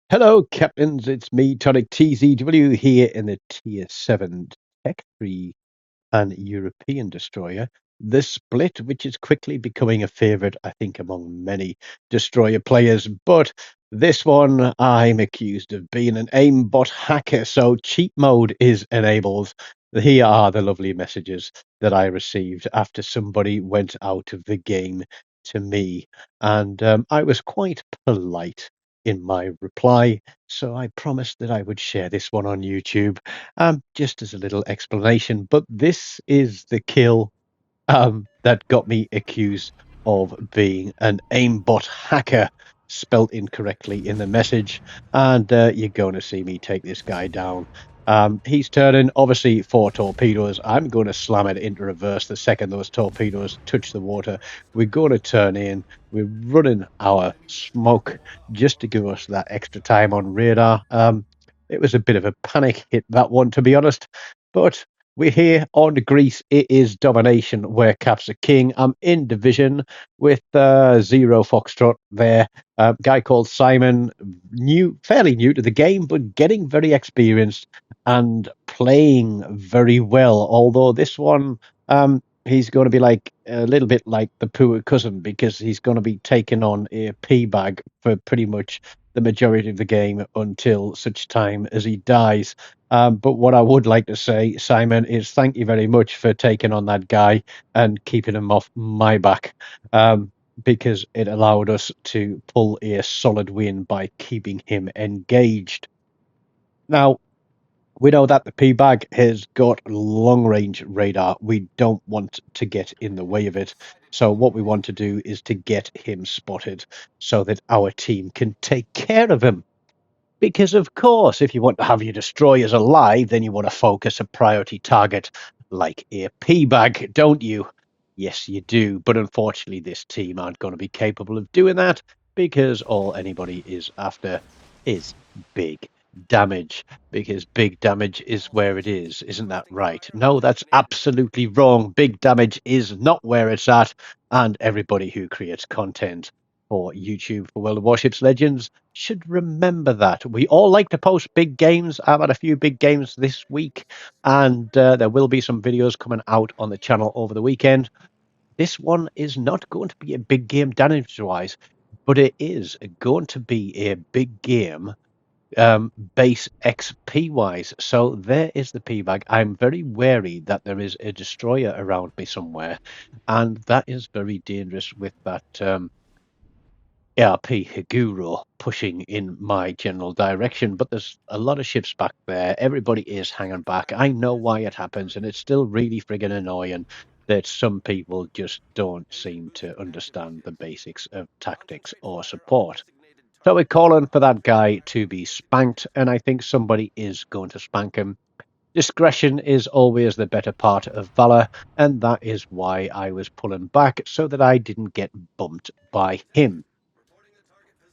Hello, Captains. It's me, TONIK TZW, here in the Tier 7 tech-free and European destroyer. The Split, which is quickly becoming a favourite, I think, among many destroyer players. But this one, I'm accused of being an AIMBOT hacker, so cheat mode is enabled. Here are the lovely messages that I received after somebody went out of the game to me. And I was quite polite in my reply, so I promised that I would share this one on YouTube, just as a little explanation. But this is the kill that got me accused of being an aimbot hacker, spelt incorrectly in the message, and you're going to see me take this guy down. He's turning, obviously, 4 torpedoes. I'm going to slam it into reverse the second those torpedoes touch the water. We're going to turn in. We're running our smoke just to give us that extra time on radar. It was a bit of a panic hit, that one, to be honest, but we're here on Greece. It is domination where Caps are king. I'm in division with Zero Foxtrot there. Guy called Simon, fairly new to the game, but getting very experienced and playing very well. Although this one, he's going to be like a little bit like the poor cousin, because he's going to be taking on a P bag for pretty much the majority of the game until such time as he dies. But what I would like to say, Simon, is thank you very much for taking on that guy and keeping him off my back, because it allowed us to pull a solid win by keeping him engaged. Now, we know that the P-Bag has got long-range radar. We don't want to get in the way of it. So what we want to do is to get him spotted so that our team can take care of him. Because, of course, if you want to have your destroyers alive, then you want to focus a priority target like a P-Bag, don't you? Yes, you do. But unfortunately, this team aren't going to be capable of doing that, because all anybody is after is big damage, because big damage is where it is. Isn't that right? No, that's absolutely wrong. Big damage is not where it's at, and everybody who creates content for YouTube for World of Warships Legends should remember that. We all like to post big games. I've had a few big games this week, and there will be some videos coming out on the channel over the weekend. This one is not going to be a big game damage-wise, but it is going to be a big game base XP wise. So there is the P bag. I'm very wary that there is a destroyer around me somewhere, and that is very dangerous with that ARP Higuro pushing in my general direction. But there's a lot of ships back there. Everybody is hanging back. I know why it happens, and it's still really friggin' annoying that some people just don't seem to understand the basics of tactics or support. So we're calling for that guy to be spanked, and I think somebody is going to spank him. Discretion is always the better part of valor, and that is why I was pulling back so that I didn't get bumped by him.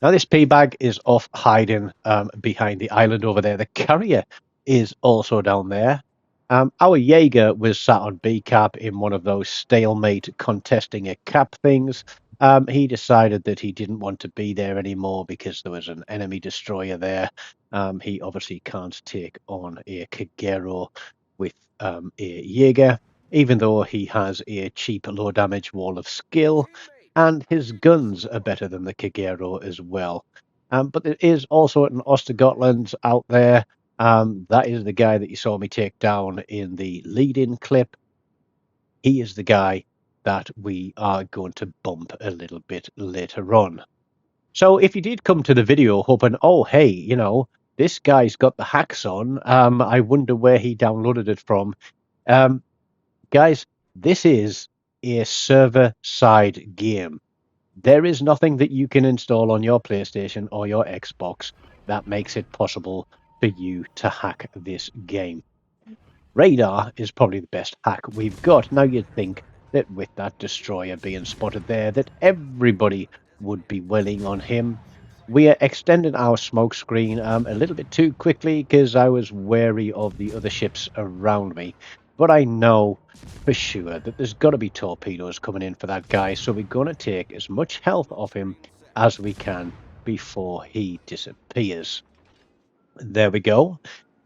Now this P-Bag is off hiding behind the island over there. The carrier is also down there. Our Jaeger was sat on B cap in one of those stalemate contesting a cap things. He decided that he didn't want to be there anymore because there was an enemy destroyer there. He obviously can't take on a Kagero with a Jaeger, even though he has a cheap low damage wall of skill, and his guns are better than the Kagero as well. But there is also an Ostergotland out there. That is the guy that you saw me take down in the lead-in clip. He is the guy that we are going to bump a little bit later on. So if you did come to the video hoping, oh, hey, you know, this guy's got the hacks on, I wonder where he downloaded it from. Guys, this is a server-side game. There is nothing that you can install on your PlayStation or your Xbox that makes it possible for you to hack this game. Radar is probably the best hack we've got. Now you'd think that with that destroyer being spotted there, that everybody would be willing on him. We are extending our smoke screen a little bit too quickly because I was wary of the other ships around me. But I know for sure that there's got to be torpedoes coming in for that guy, so we're going to take as much health off him as we can before he disappears. There we go.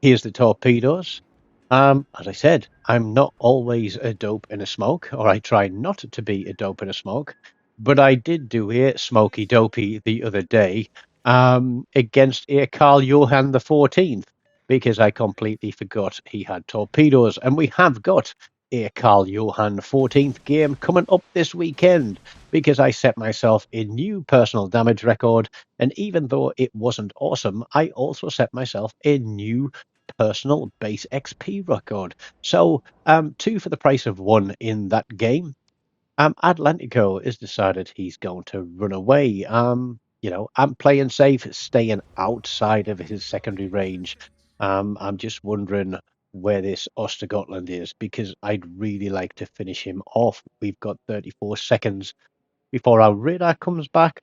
Here's the torpedoes. As I said, I'm not always a dope in a smoke, or I try not to be a dope in a smoke, but I did do a smoky dopey the other day against a Carl Johan the 14th because I completely forgot he had torpedoes, and we have got a Carl Johan 14th game coming up this weekend because I set myself a new personal damage record, and even though it wasn't awesome, I also set myself a new personal base XP record. So, two for the price of one in that game. Atlantico has decided he's going to run away. I'm playing safe, staying outside of his secondary range. I'm just wondering where this Ostergotland is because I'd really like to finish him off. We've got 34 seconds before our radar comes back.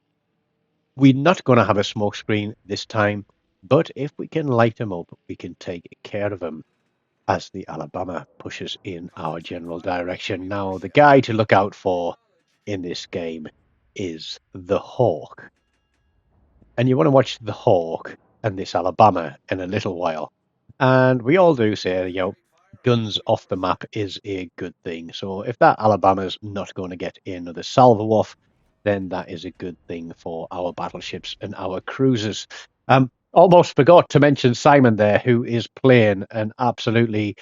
We're not going to have a smoke screen this time, but if we can light him up, we can take care of him as the Alabama pushes in our general direction. Now, the guy to look out for in this game is the Hawk. And you want to watch the Hawk and this Alabama in a little while. And we all do say, guns off the map is a good thing. So if that Alabama's not going to get another salvo off, then that is a good thing for our battleships and our cruisers. Almost forgot to mention Simon there, who is playing an absolutely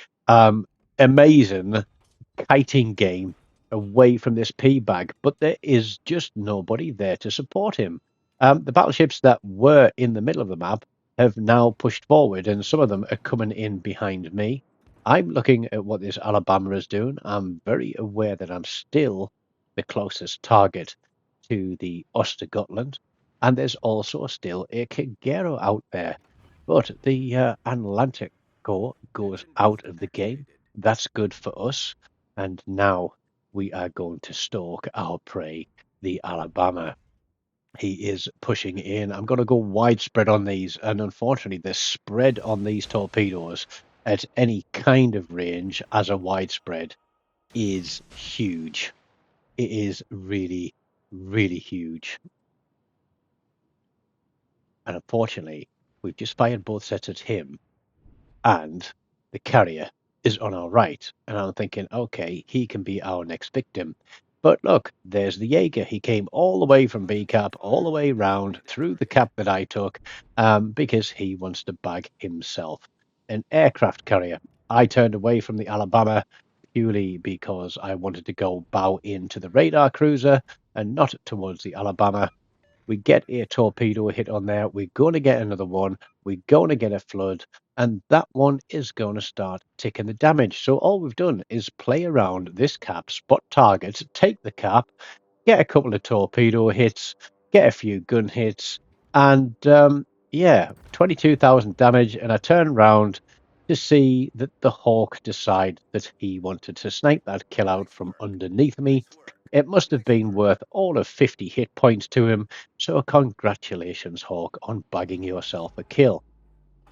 amazing kiting game away from this P bag, but there is just nobody there to support him. The battleships that were in the middle of the map have now pushed forward, and some of them are coming in behind me. I'm looking at what this Alabama is doing. I'm very aware that I'm still the closest target to the Ostergotland, and there's also still a Kagero out there. But the Atlantic Core goes out of the game. That's good for us. And now we are going to stalk our prey, the Alabama. He is pushing in. I'm going to go widespread on these. And unfortunately, the spread on these torpedoes at any kind of range as a widespread is huge. It is really, really huge. And unfortunately, we've just fired both sets at him, and the carrier is on our right. And I'm thinking, okay, he can be our next victim. But look, there's the Jaeger. He came all the way from B cap, all the way round through the cap that I took, because he wants to bag himself an aircraft carrier. I turned away from the Alabama purely because I wanted to go bow into the radar cruiser and not towards the Alabama. We get a torpedo hit on there. We're going to get another one. We're going to get a flood. And that one is going to start taking the damage. So all we've done is play around this cap, spot targets, take the cap, get a couple of torpedo hits, get a few gun hits. And 22,000 damage. And I turn around to see that the Hawk decided that he wanted to snipe that kill out from underneath me. It must have been worth all of 50 hit points to him, so congratulations, Hawk, on bagging yourself a kill.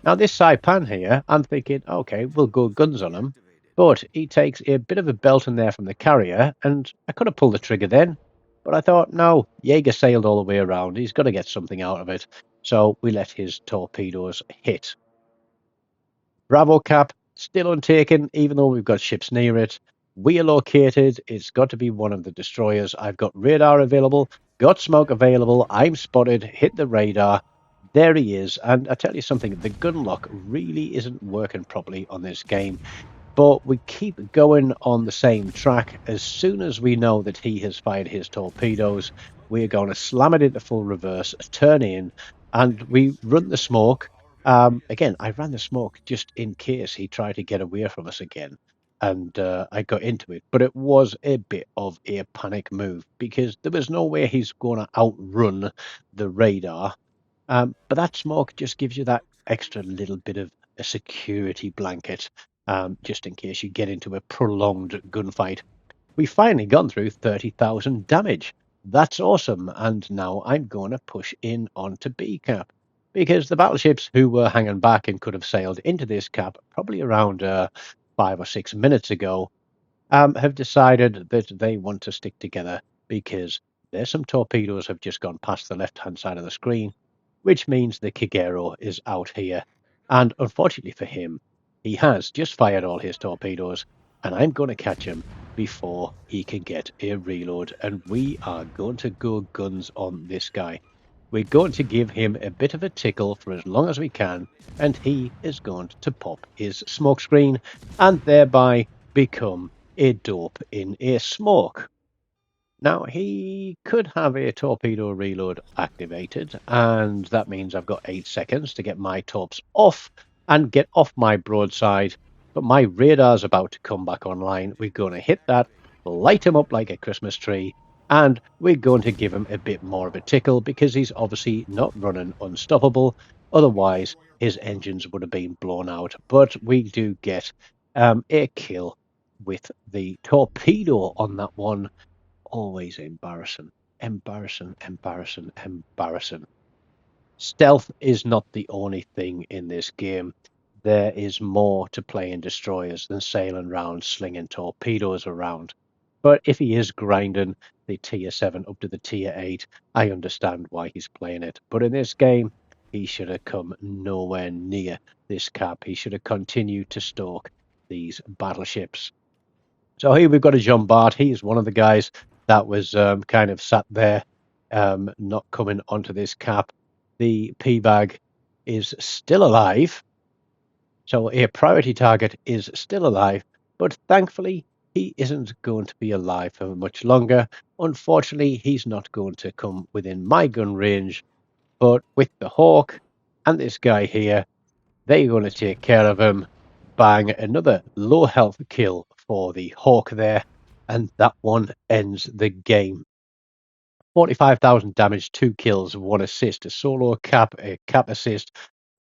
Now, this Saipan here, I'm thinking, okay, we'll go guns on him, but he takes a bit of a belt in there from the carrier, and I could have pulled the trigger then, but I thought, no, Jaeger sailed all the way around. He's got to get something out of it, so we let his torpedoes hit. Bravo cap, still untaken, even though we've got ships near it. We are located. It's got to be one of the destroyers. I've got radar available, got smoke available. I'm spotted, hit the radar. There he is. And I tell you something, the gun lock really isn't working properly on this game. But we keep going on the same track. As soon as we know that he has fired his torpedoes, we're going to slam it into full reverse, turn in, and we run the smoke. Again, I ran the smoke just in case he tried to get away from us again. And I got into it. But it was a bit of a panic move because there was no way he's going to outrun the radar. But that smoke just gives you that extra little bit of a security blanket, just in case you get into a prolonged gunfight. We've finally gone through 30,000 damage. That's awesome. And now I'm going to push in onto B cap, because the battleships who were hanging back and could have sailed into this cap probably around 5 or 6 minutes ago have decided that they want to stick together because there's some torpedoes have just gone past the left-hand side of the screen. which means the Kigero is out here. And unfortunately for him, he has just fired all his torpedoes, and I'm going to catch him before he can get a reload. And we are going to go guns on this guy. We're going to give him a bit of a tickle for as long as we can, and he is going to pop his smoke screen and thereby become a dope in a smoke. Now, he could have a torpedo reload activated, and that means I've got 8 seconds to get my torps off and get off my broadside. But my radar's about to come back online. We're going to hit that, light him up like a Christmas tree, and we're going to give him a bit more of a tickle because he's obviously not running unstoppable. Otherwise, his engines would have been blown out. But we do get a kill with the torpedo on that one. Always embarrassing, embarrassing, embarrassing, embarrassing. Stealth is not the only thing in this game. There is more to playing destroyers than sailing around slinging torpedoes around. But if he is grinding the tier 7 up to the tier 8, I understand why he's playing it. But in this game, he should have come nowhere near this cap. He should have continued to stalk these battleships. So here we've got a Jean Bart. He's one of the guys that was kind of sat there, not coming onto this cap. The P-Bag is still alive. So a priority target is still alive, but thankfully he isn't going to be alive for much longer. Unfortunately, he's not going to come within my gun range, but with the Hawk and this guy here, they're going to take care of him. Bang, another low health kill for the Hawk there, and that one ends the game. 45,000 damage, 2 kills, 1 assist, a solo cap, a cap assist,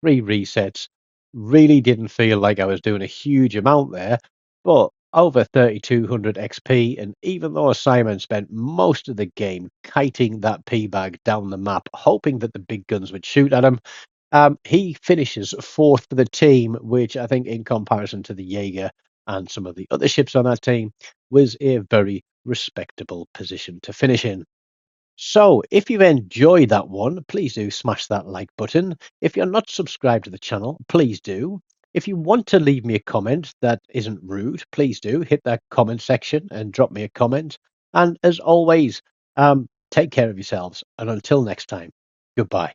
3 resets. Really didn't feel like I was doing a huge amount there, but over 3,200 XP, and even though Simon spent most of the game kiting that P-Bag down the map, hoping that the big guns would shoot at him, he finishes 4th for the team, which I think in comparison to the Jaeger and some of the other ships on that team was a very respectable position to finish in. So if you've enjoyed that one, please do smash that like button. If you're not subscribed to the channel, please do. If you want to leave me a comment that isn't rude, please do hit that comment section and drop me a comment. And as always, take care of yourselves. And until next time, goodbye.